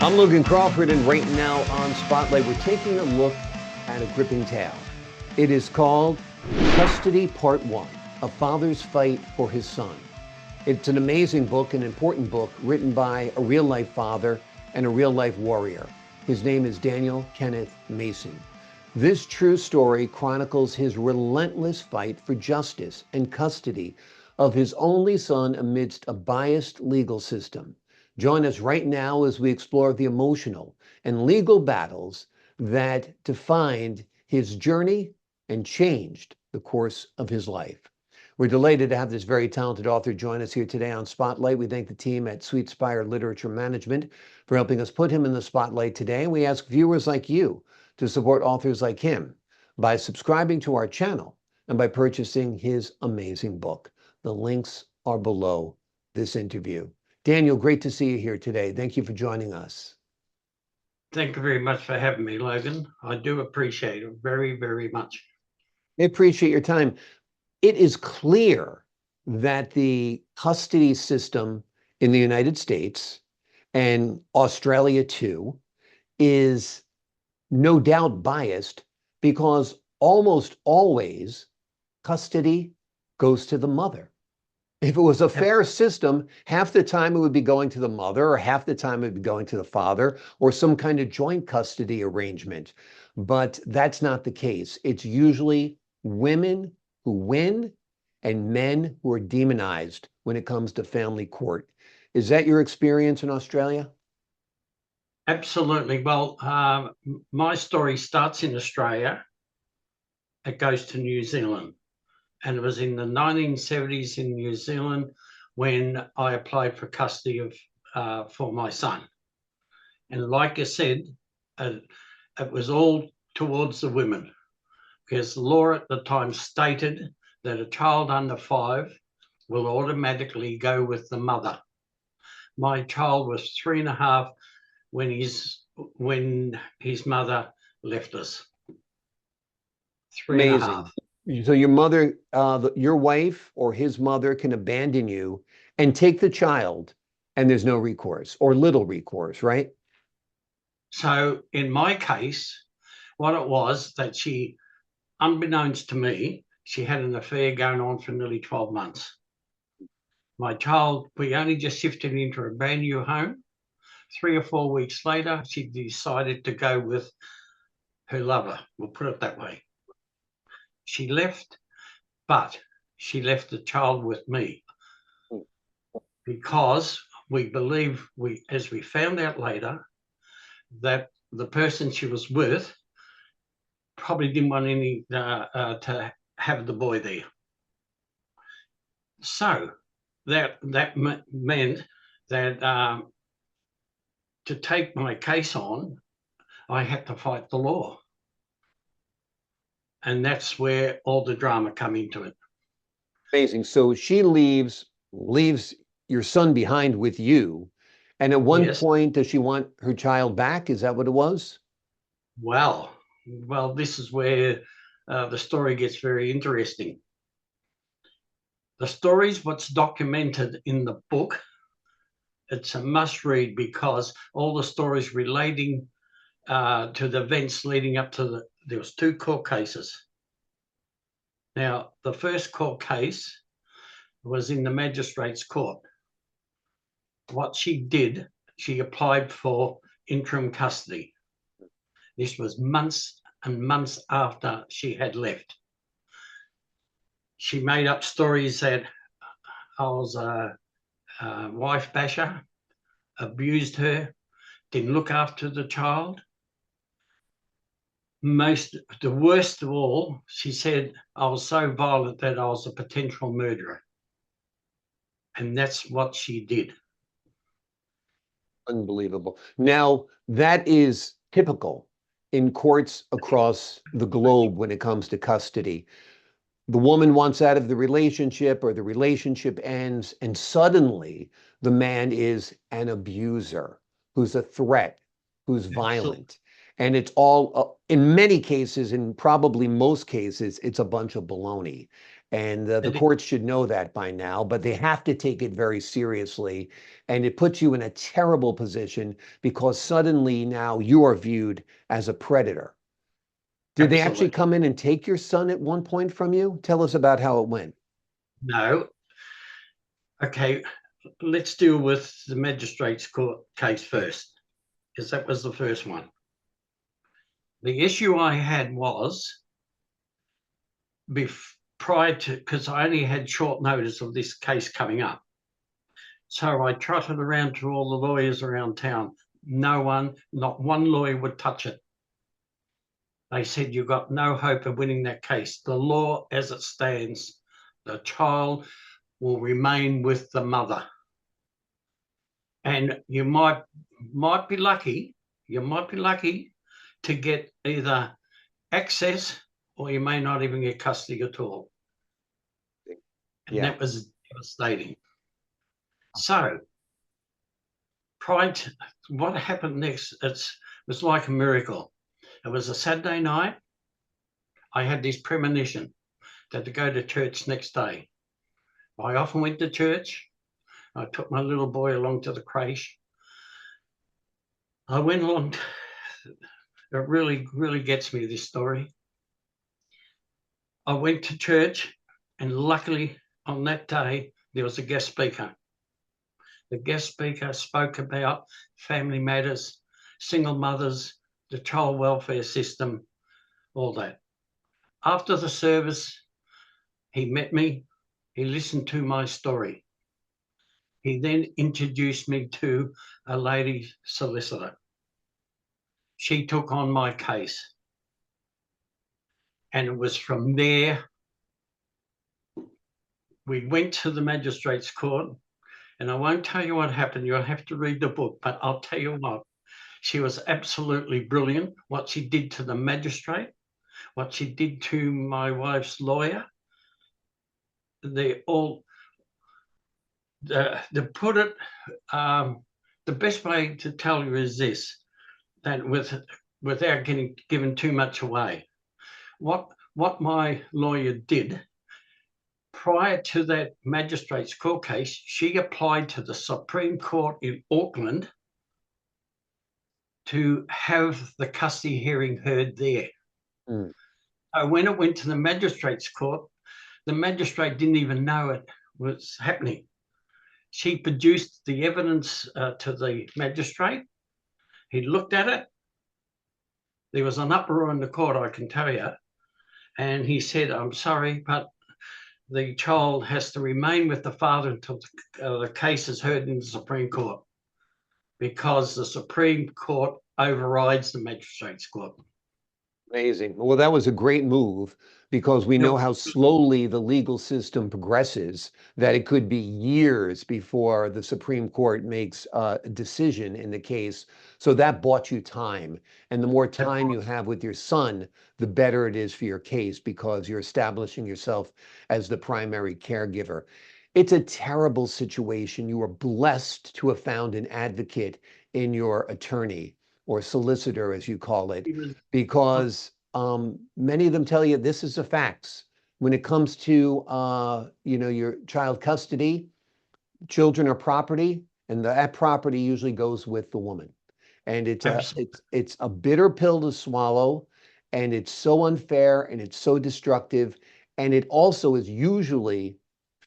I'm Logan Crawford, and right now on Spotlight, we're taking a look at a gripping tale. It is called Custody Part 1, A Father's Fight for His Son. It's an amazing book, an important book, written by a real-life father and a real-life warrior. His name is Danial Kenneth Mason. This true story chronicles his relentless fight for justice and custody of his only son amidst a biased legal system. Join us right now as we explore the emotional and legal battles that defined his journey and changed the course of his life. We're delighted to have this very talented author join us here today on Spotlight. We thank the team at Sweet Spire Literature Management for helping us put him in the spotlight today. We ask viewers like you to support authors like him by subscribing to our channel and by purchasing his amazing book. The links are below this interview. Danial, great to see you here today. Thank you for joining us. Thank you very much for having me, Logan. I do appreciate it very, very much. I appreciate your time. It is clear that the custody system in the United States and Australia too is no doubt biased because almost always custody goes to the mother. If it was a fair system, half the time it would be going to the mother, or half the time it would be going to the father, or some kind of joint custody arrangement. But that's not the case. It's usually women who win and men who are demonized when it comes to family court. Is that your experience in Australia? Absolutely. Well, my story starts in Australia. It goes to New Zealand. And it was in the 1970s in New Zealand when I applied for custody for my son. And like I said, it was all towards the women, because the law at the time stated that a child under 5 will automatically go with the mother. My child was 3.5 when his mother left us. Amazing. So your mother, your wife or his mother can abandon you and take the child, and there's no recourse or little recourse, right? So in my case, what it was that she, unbeknownst to me, she had an affair going on for nearly 12 months. My child, we only just shifted into a brand new home. 3 or 4 weeks later, she decided to go with her lover. We'll put it that way. She left, but she left the child with me because we believe, as we found out later, that the person she was with probably didn't want any to have the boy there. So that meant that to take my case on, I had to fight the law. And that's where all the drama come into it. Amazing. So she leaves your son behind with you. And at one point, does she want her child back? Is that what it was? Well, this is where the story gets very interesting. The story's what's documented in the book. It's a must read because all the stories relating to the events leading up to there was 2 court cases. Now, the first court case was in the magistrate's court. What she did, she applied for interim custody. This was months and months after she had left. She made up stories that I was a wife basher, abused her, didn't look after the child. The worst of all, she said I was so violent that I was a potential murderer. And that's what she did. Unbelievable. Now, that is typical in courts across the globe when it comes to custody. The woman wants out of the relationship, or the relationship ends, and suddenly the man is an abuser who's a threat, who's violent. And it's all, in many cases, in probably most cases, it's a bunch of baloney. And the And courts should know that by now, but they have to take it very seriously. And it puts you in a terrible position because suddenly now you are viewed as a predator. Did they actually absolutely. come in and take your son at one point from you? Tell us about how it went. No. Okay, let's deal with the magistrate's court case first, because that was the first one. The issue I had was prior to, because I only had short notice of this case coming up. So I trotted around to all the lawyers around town. No one, not one lawyer would touch it. They said, you've got no hope of winning that case. The law as it stands, the child will remain with the mother. And you might be lucky, to get either access or you may not even get custody at all. And Yeah. that was devastating. So prior to what happened next, it was like a miracle. It was a Saturday night. I had this premonition that to go to church next day. I often went to church. I took my little boy along to the creche. I went along. It really, really gets me, this story. I went to church, and luckily on that day, there was a guest speaker. The guest speaker spoke about family matters, single mothers, the child welfare system, all that. After the service, he met me. He listened to my story. He then introduced me to a lady solicitor. She took on my case. And it was from there, we went to the magistrate's court. And I won't tell you what happened. You'll have to read the book. But I'll tell you what, she was absolutely brilliant. What she did to the magistrate, what she did to my wife's lawyer, they all, to put it, the best way to tell you is this, that without giving too much away, what my lawyer did prior to that magistrate's court case, she applied to the Supreme Court in Auckland to have the custody hearing heard there. Mm. So when it went to the magistrate's court, the magistrate didn't even know it was happening. She produced the evidence to the magistrate. He looked at it. There was an uproar in the court, I can tell you. And he said, I'm sorry, but the child has to remain with the father until the case is heard in the Supreme Court, because the Supreme Court overrides the magistrate's court. Amazing. Well, that was a great move because we know how slowly the legal system progresses, that it could be years before the Supreme Court makes a decision in the case. So that bought you time. And the more time you have with your son, the better it is for your case because you're establishing yourself as the primary caregiver. It's a terrible situation. You are blessed to have found an advocate in your attorney or solicitor, as you call it, because many of them tell you this is the facts. When it comes to your child custody, children are property, and that property usually goes with the woman. And it's a bitter pill to swallow, and it's so unfair and it's so destructive, and it also is usually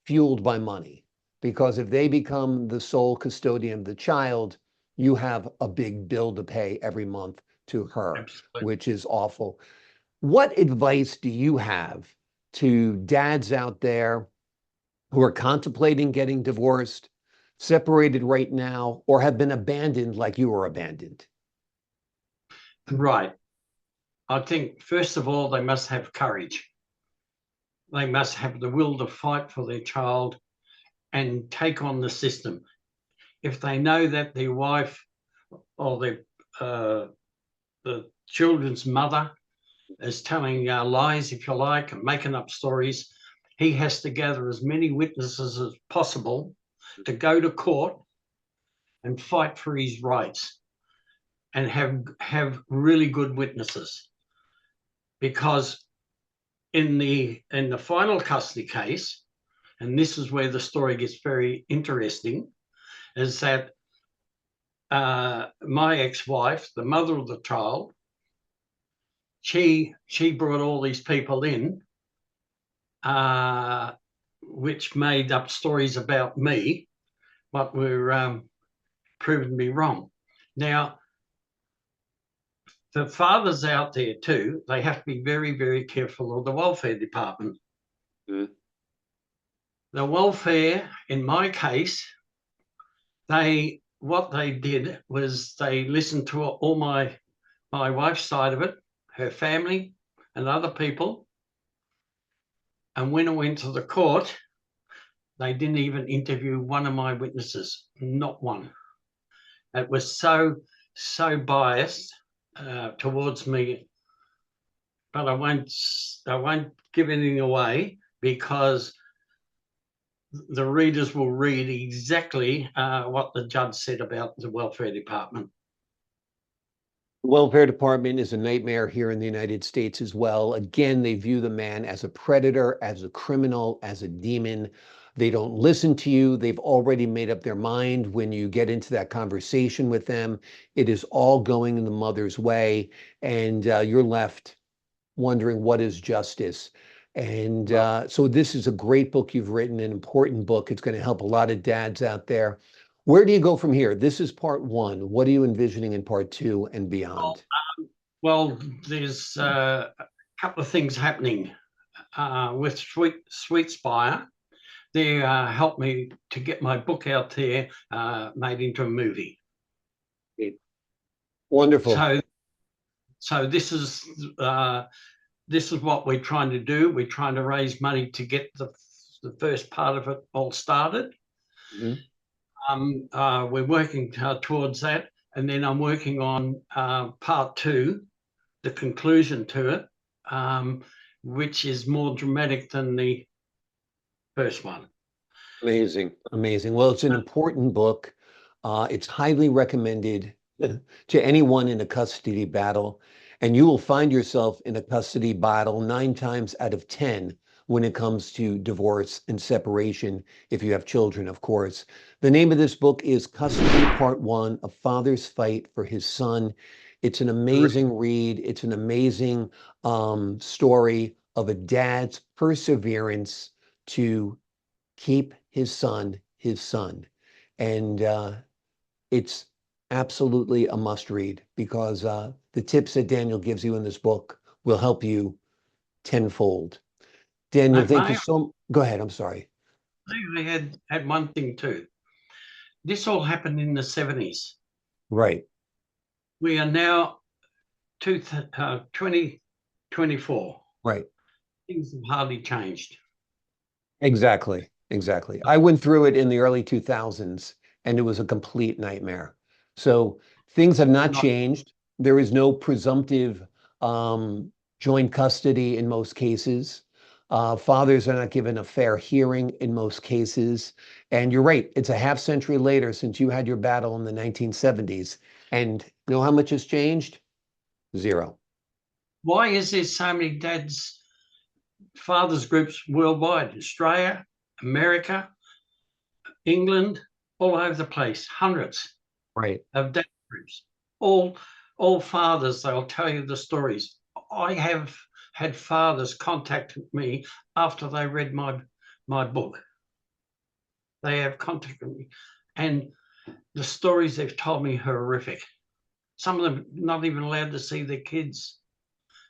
fueled by money, because if they become the sole custodian of the child, you have a big bill to pay every month to her, Absolutely. which is awful. What advice do you have to dads out there who are contemplating getting divorced, separated right now, or have been abandoned like you were abandoned? Right. I think, first of all, they must have courage. They must have the will to fight for their child and take on the system. If they know that their wife or the children's mother is telling lies, if you like, and making up stories, he has to gather as many witnesses as possible to go to court and fight for his rights, and have really good witnesses. Because in the final custody case, and this is where the story gets very interesting, is that my ex-wife, the mother of the child, she brought all these people in, which made up stories about me, but were proven to be wrong. Now, the fathers out there too, they have to be very, very careful of the welfare department. Mm. The welfare, in my case, what they did was they listened to all my wife's side of it, her family and other people. And when it went to the court, they didn't even interview one of my witnesses, not one. It was so biased towards me, but I won't give anything away, because the readers will read exactly what the judge said about the welfare department. The welfare department is a nightmare here in the United States as well. Again, they view the man as a predator, as a criminal, as a demon. They don't listen to you. They've already made up their mind when you get into that conversation with them. It is all going in the mother's way, and you're left wondering what is justice. And so this is a great book you've written, an important book. It's going to help a lot of dads out there. Where do you go from here? This is part one. What are you envisioning in part two and beyond? Well, there's a couple of things happening with Sweet Spire. They helped me to get my book out there, made into a movie. Wonderful. So this is what we're trying to do. We're trying to raise money to get the first part of it all started. Mm-hmm. We're working towards that, and then I'm working on part two, the conclusion to it, which is more dramatic than the first one. Amazing, amazing. Well, it's an important book. It's highly recommended to anyone in a custody battle, and you will find yourself in a custody battle 9 times out of 10 when it comes to divorce and separation, if you have children, of course. The name of this book is Custody Part 1, A Father's Fight for His Son. It's an amazing read. It's an amazing story of a dad's perseverance to keep his son. And it's absolutely a must read, because the tips that Daniel gives you in this book will help you tenfold. Daniel, thank you so. Go ahead. I'm sorry. I had one thing too. This all happened in the 70s. Right. We are now 2024. Right. Things have hardly changed. Exactly. I went through it in the early 2000s, and it was a complete nightmare. So things have not changed. There is no presumptive joint custody in most cases. Fathers are not given a fair hearing in most cases. And you're right, it's a half century later since you had your battle in the 1970s. And you know how much has changed? Zero. Why is there so many fathers groups worldwide? Australia, America, England, all over the place, hundreds of dad groups. All fathers, they'll tell you the stories. I have had fathers contact me after they read my book. They have contacted me, and the stories they've told me are horrific. Some of them not even allowed to see their kids.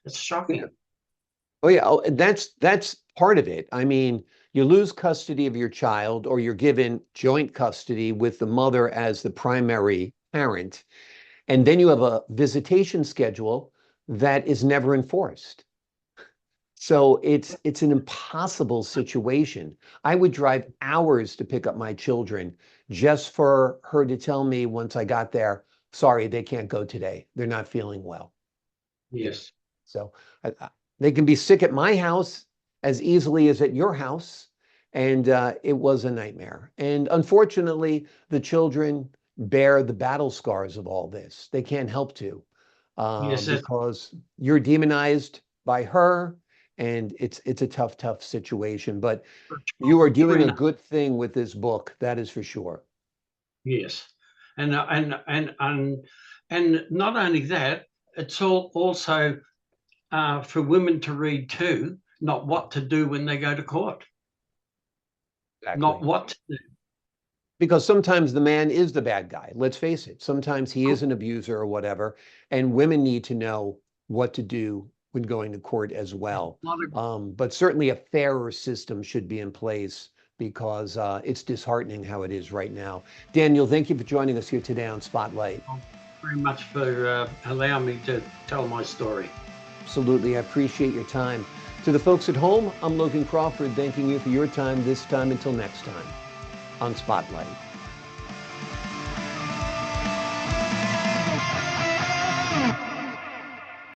It's shocking. Yeah. Oh yeah, that's part of it. I mean, you lose custody of your child, or you're given joint custody with the mother as the primary parent, and then you have a visitation schedule that is never enforced. So it's an impossible situation. I would drive hours to pick up my children just for her to tell me once I got there, sorry, they can't go today. They're not feeling well. Yes. So they can be sick at my house as easily as at your house. And it was a nightmare. And unfortunately, the children bear the battle scars of all this. They can't help to, because you're demonized by her, and it's a tough situation. But you are You're doing in a good thing with this book, that is for sure. Yes, and not only that, it's also for women to read too, not what to do when they go to court, not Exactly. what to do. Because sometimes the man is the bad guy. Let's face it. Sometimes he is an abuser or whatever, and women need to know what to do when going to court as well. Not a- But certainly a fairer system should be in place because it's disheartening how it is right now. Daniel, thank you for joining us here today on Spotlight. Very much for allowing me to tell my story. Absolutely. I appreciate your time. To the folks at home, I'm Logan Crawford, thanking you for your time this time until next time on Spotlight.